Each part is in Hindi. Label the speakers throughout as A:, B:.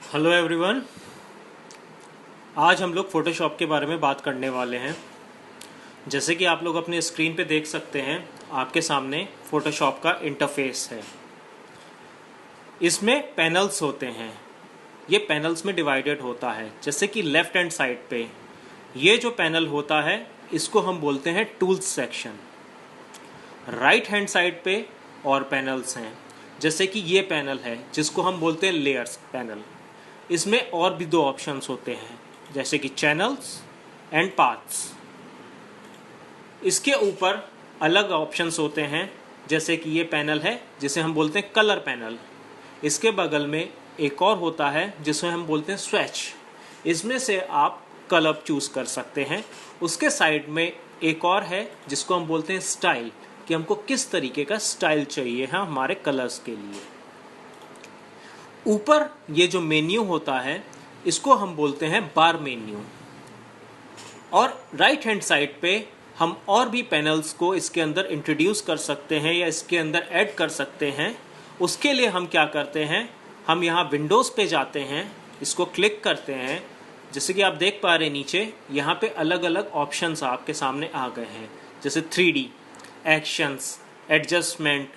A: Hello everyone. आज हम लोग फ़ोटोशॉप के बारे में बात करने वाले हैं। जैसे कि आप लोग अपने स्क्रीन पे देख सकते हैं, आपके सामने फ़ोटोशॉप का इंटरफेस है। इसमें पैनल्स होते हैं। ये पैनल्स में डिवाइडेड होता है। जैसे कि लेफ़्ट हैंड साइड पे ये जो पैनल होता है, इसको हम बोलते हैं tools section. Right hand side पे और पैनल्स हैं। जैसे कि ये पैनल है जिसको हम बोलते हैं लेयर्स पैनल। इसमें और भी दो ऑप्शंस होते हैं, जैसे कि चैनल्स एंड पाथ्स। इसके ऊपर अलग ऑप्शंस होते हैं, जैसे कि ये पैनल है जिसे हम बोलते हैं कलर पैनल। इसके बगल में एक और होता है जिसे हम बोलते हैं स्विच। इसमें से आप कलर चूज़ कर सकते हैं। उसके साइड में एक और है जिसको हम बोलते हैं स्टाइल, कि हमको किस तरीके का स्टाइल चाहिए है हमारे कलर्स के लिए। ऊपर ये जो मेन्यू होता है, इसको हम बोलते हैं बार मेन्यू। और राइट हैंड साइड पे हम और भी पैनल्स को इसके अंदर इंट्रोड्यूस कर सकते हैं या इसके अंदर ऐड कर सकते हैं। उसके लिए हम क्या करते हैं, हम यहाँ विंडोज़ पे जाते हैं, इसको क्लिक करते हैं। जैसे कि आप देख पा रहे हैं नीचे यहाँ पे अलग अलग ऑप्शंस आपके सामने आ गए हैं, जैसे 3D, actions, adjustment,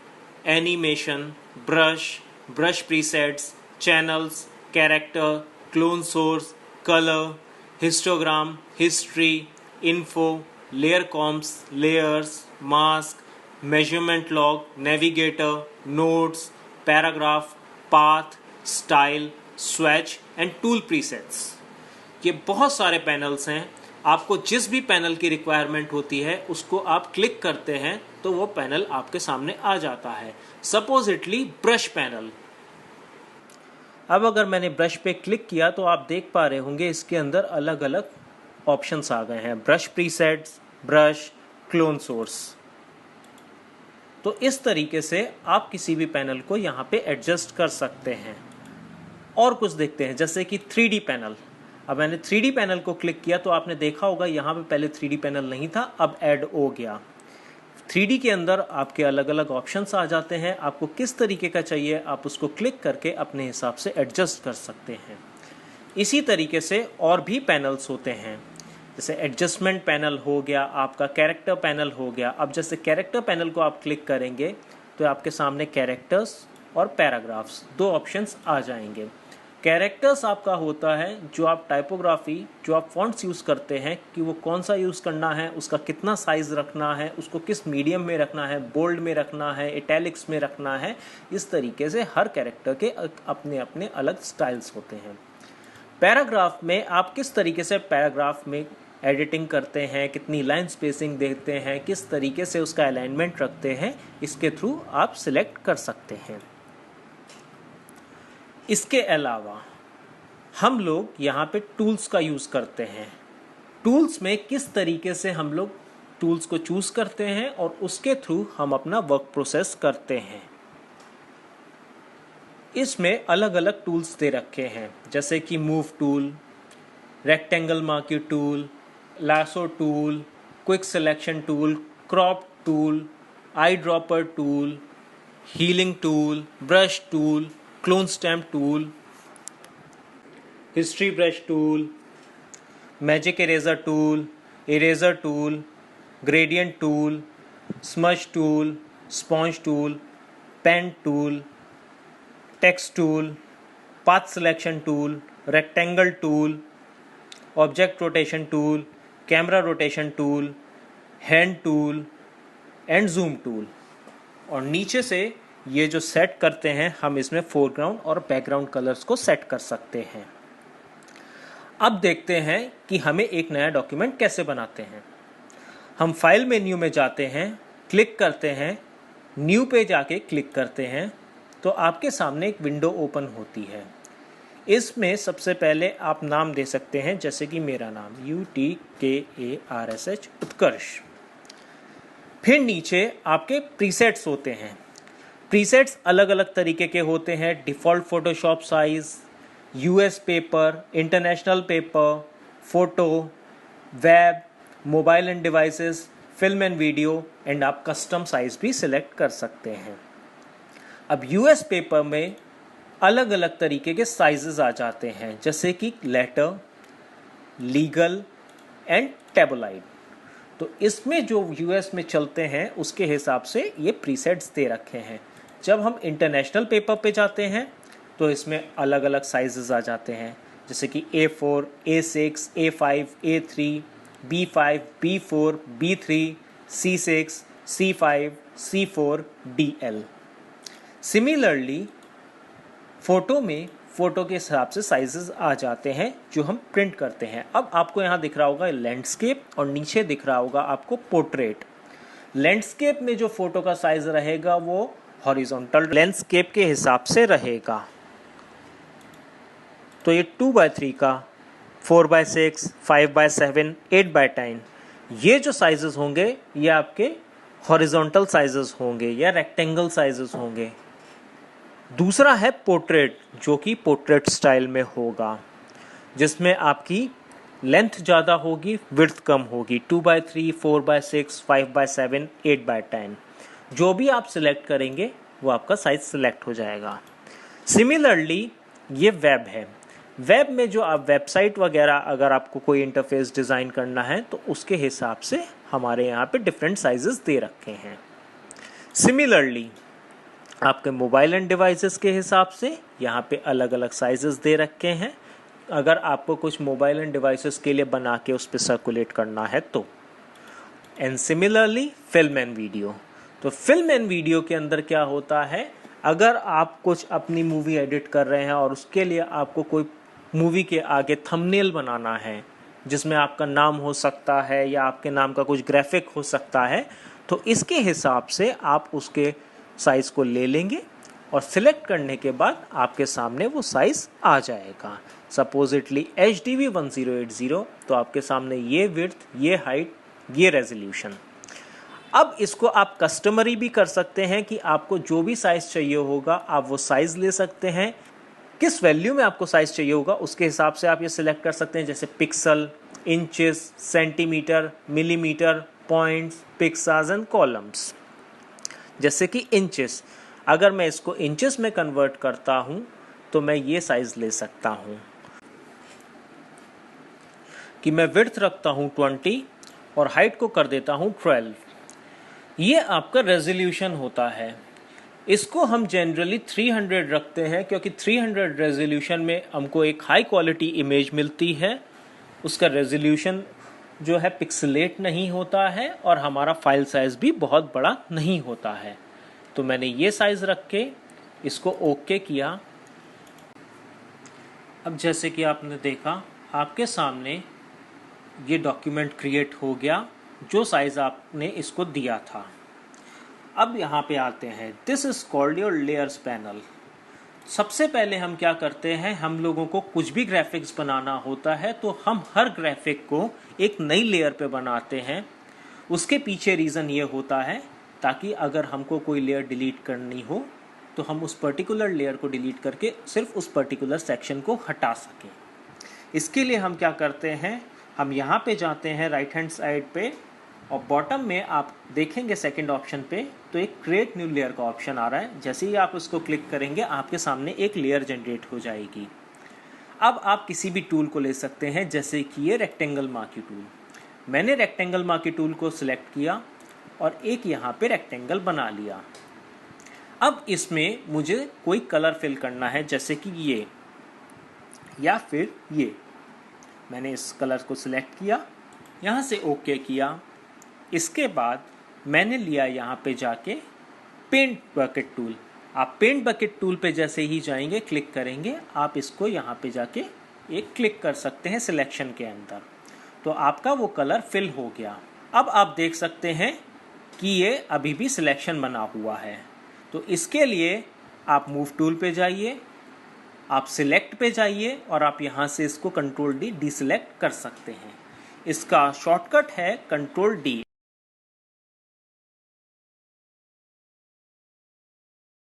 A: animation, brush presets, channels, character, clone source, colour, histogram, history, info, layer comps, layers, mask, measurement log, navigator, notes, paragraph, path, style, switch and tool presets. ये बहुत सारे पैनल्स हैं। आपको जिस भी पैनल की रिक्वायरमेंट होती है उसको आप क्लिक करते हैं तो वो पैनल आपके सामने आ जाता है। Supposedly brush panel. अब अगर मैंने ब्रश पे क्लिक किया तो आप देख पा रहे होंगे इसके अंदर अलग अलग ऑप्शंस आ गए हैं, brush presets, brush, clone source. तो इस तरीके से आप किसी भी पैनल को यहाँ पे एडजस्ट कर सकते हैं। और कुछ देखते हैं, जैसे कि 3D पैनल। अब मैंने 3D पैनल को क्लिक किया तो आपने देखा होगा यहाँ पे पहले 3D पैनल नहीं था, अब ऐड हो गया। 3D के अंदर आपके अलग अलग ऑप्शंस आ जाते हैं। आपको किस तरीके का चाहिए आप उसको क्लिक करके अपने हिसाब से एडजस्ट कर सकते हैं। इसी तरीके से और भी पैनल्स होते हैं, जैसे एडजस्टमेंट पैनल हो गया, आपका कैरेक्टर पैनल हो गया। अब जैसे कैरेक्टर पैनल को आप क्लिक करेंगे तो आपके सामने कैरेक्टर्स और पैराग्राफ्स दो ऑप्शंस आ जाएंगे। कैरेक्टर्स आपका होता है जो आप टाइपोग्राफी, जो आप फॉन्ट्स यूज़ करते हैं कि वो कौन सा यूज़ करना है, उसका कितना साइज़ रखना है, उसको किस मीडियम में रखना है, बोल्ड में रखना है, इटैलिक्स में रखना है। इस तरीके से हर कैरेक्टर के अपने अपने अलग स्टाइल्स होते हैं। पैराग्राफ में आप किस तरीके से पैराग्राफ में एडिटिंग करते हैं, कितनी लाइन स्पेसिंग देते हैं, किस तरीके से उसका अलाइनमेंट रखते हैं, इसके थ्रू आप सिलेक्ट कर सकते हैं। इसके अलावा हम लोग यहाँ पे टूल्स का यूज़ करते हैं। टूल्स में किस तरीके से हम लोग टूल्स को चूज़ करते हैं और उसके थ्रू हम अपना वर्क प्रोसेस करते हैं। इसमें अलग अलग टूल्स दे रखे हैं, जैसे कि move tool, rectangle marquee tool, lasso tool, quick selection tool, crop tool, eyedropper tool, healing tool, brush tool, clone stamp tool, history brush tool, magic eraser tool, gradient tool, smudge tool, sponge tool, pen tool, text tool, path selection tool, rectangle tool, object rotation tool, camera rotation tool, hand tool and zoom tool. और नीचे से ये जो सेट करते हैं, हम इसमें फोरग्राउंड और बैकग्राउंड कलर्स को सेट कर सकते हैं। अब देखते हैं कि हमें एक नया डॉक्यूमेंट कैसे बनाते हैं। हम फाइल मेन्यू में जाते हैं, क्लिक करते हैं, न्यू पे जाके क्लिक करते हैं तो आपके सामने एक विंडो ओपन होती है। इसमें सबसे पहले आप नाम दे सकते हैं, जैसे कि मेरा नाम UTKARSH उत्कर्ष। फिर नीचे आपके प्रीसेट्स होते हैं। प्रीसेट्स अलग अलग तरीके के होते हैं, default Photoshop size, US paper, international paper, photo, web, mobile end devices, film and video, and आप कस्टम साइज भी सिलेक्ट कर सकते हैं। अब US पेपर में अलग अलग तरीके के साइजेस आ जाते हैं, जैसे कि लेटर, लीगल एंड टैबुलाइड। तो इसमें जो यूएस में चलते हैं उसके हिसाब से ये प्रीसेट्स दे रखे हैं। जब हम इंटरनेशनल पेपर पे जाते हैं तो इसमें अलग अलग साइजेस आ जाते हैं, जैसे कि A4, A6, A5, A3, B5, B4, B3, C6, C5, C4, DL। Similarly photo में फ़ोटो के हिसाब से साइजेस आ जाते हैं जो हम प्रिंट करते हैं। अब आपको यहाँ दिख रहा होगा लैंडस्केप और नीचे दिख रहा होगा आपको पोर्ट्रेट। लैंडस्केप में जो फ़ोटो का साइज़ रहेगा वो हॉरिजॉन्टल लैंडस्केप के हिसाब से रहेगा। तो ये 2x3 का, 4x6, 5x7, 8x10 ये जो साइजेस होंगे ये आपके हॉरिजॉन्टल साइजेस होंगे या रेक्टेंगल साइजेस होंगे। दूसरा है पोर्ट्रेट, जो कि पोर्ट्रेट स्टाइल में होगा, जिसमें आपकी लेंथ ज़्यादा होगी, विड्थ कम होगी। 2x3, 4x6, 5x7, 8x10 जो भी आप सिलेक्ट करेंगे वो आपका साइज सिलेक्ट हो जाएगा। सिमिलरली ये वेब है। वेब में जो आप वेबसाइट वगैरह अगर आपको कोई इंटरफेस डिज़ाइन करना है तो उसके हिसाब से हमारे यहाँ पे डिफरेंट साइजेस दे रखे हैं। सिमिलरली आपके मोबाइल एंड डिवाइसेस के हिसाब से यहाँ पे अलग अलग साइजेस दे रखे हैं, अगर आपको कुछ मोबाइल एंड डिवाइसेस के लिए बना के उस पर सर्कुलेट करना है तो। And similarly film and video. तो फिल्म एंड वीडियो के अंदर क्या होता है, अगर आप कुछ अपनी मूवी एडिट कर रहे हैं और उसके लिए आपको कोई मूवी के आगे थंबनेल बनाना है जिसमें आपका नाम हो सकता है या आपके नाम का कुछ ग्राफिक हो सकता है, तो इसके हिसाब से आप उसके साइज़ को ले लेंगे और सिलेक्ट करने के बाद आपके सामने वो साइज़ आ जाएगा। सपोजिटली HDV 1080 तो आपके सामने ये विड्थ, ये हाइट, ये रेजोल्यूशन। अब इसको आप कस्टमरी भी कर सकते हैं कि आपको जो भी साइज़ चाहिए होगा आप वो साइज़ ले सकते हैं। किस वैल्यू में आपको साइज़ चाहिए होगा उसके हिसाब से आप ये सिलेक्ट कर सकते हैं, जैसे pixel, inches, centimetre, millimetre, points, picas and columns. जैसे कि इंचेस, अगर मैं इसको इंचेस में कन्वर्ट करता हूँ तो मैं ये साइज़ ले सकता हूँ कि मैं विड्थ रखता हूँ 20 और हाइट को कर देता हूँ 12। ये आपका रेजोल्यूशन होता है। इसको हम जनरली 300 रखते हैं क्योंकि 300 रेजोल्यूशन में हमको एक हाई क्वालिटी इमेज मिलती है। उसका रेजोल्यूशन जो है पिक्सलेट नहीं होता है और हमारा फाइल साइज़ भी बहुत बड़ा नहीं होता है। तो मैंने ये साइज़ रख के इसको ओके किया। अब जैसे कि आपने देखा आपके सामने ये डॉक्यूमेंट क्रिएट हो गया जो साइज़ आपने इसको दिया था। अब यहाँ पे आते हैं, this is called your layers panel. सबसे पहले हम क्या करते हैं, हम लोगों को कुछ भी ग्राफिक्स बनाना होता है तो हम हर ग्राफिक को एक नई लेयर पे बनाते हैं। उसके पीछे रीज़न ये होता है ताकि अगर हमको कोई लेयर डिलीट करनी हो तो हम उस पर्टिकुलर लेयर को डिलीट करके सिर्फ उस पर्टिकुलर सेक्शन को हटा सकें। इसके लिए हम क्या करते हैं, हम यहाँ पे जाते हैं राइट हैंड साइड पे और बॉटम में आप देखेंगे सेकंड ऑप्शन पे तो एक क्रिएट न्यू लेयर का ऑप्शन आ रहा है। जैसे ही आप उसको क्लिक करेंगे आपके सामने एक लेयर जनरेट हो जाएगी। अब आप किसी भी टूल को ले सकते हैं, जैसे कि ये रेक्टेंगल मार्की टूल। मैंने रेक्टेंगल मार्की टूल को सिलेक्ट किया और एक यहाँ पे रेक्टेंगल बना लिया। अब इसमें मुझे कोई कलर फिल करना है, जैसे कि ये या फिर ये। मैंने इस कलर को सिलेक्ट किया, यहाँ से ओके किया। इसके बाद मैंने लिया यहाँ पे जाके पेंट बकेट टूल। आप पेंट बकेट टूल पे जैसे ही जाएंगे क्लिक करेंगे, आप इसको यहाँ पे जाके एक क्लिक कर सकते हैं सिलेक्शन के अंदर, तो आपका वो कलर फिल हो गया। अब आप देख सकते हैं कि ये अभी भी सिलेक्शन बना हुआ है। तो इसके लिए आप मूव टूल पे जाइए, आप सिलेक्ट पे जाइए और आप यहाँ से इसको कंट्रोल डी डिसेलेक्ट कर सकते हैं। इसका शॉर्टकट है कंट्रोल डी।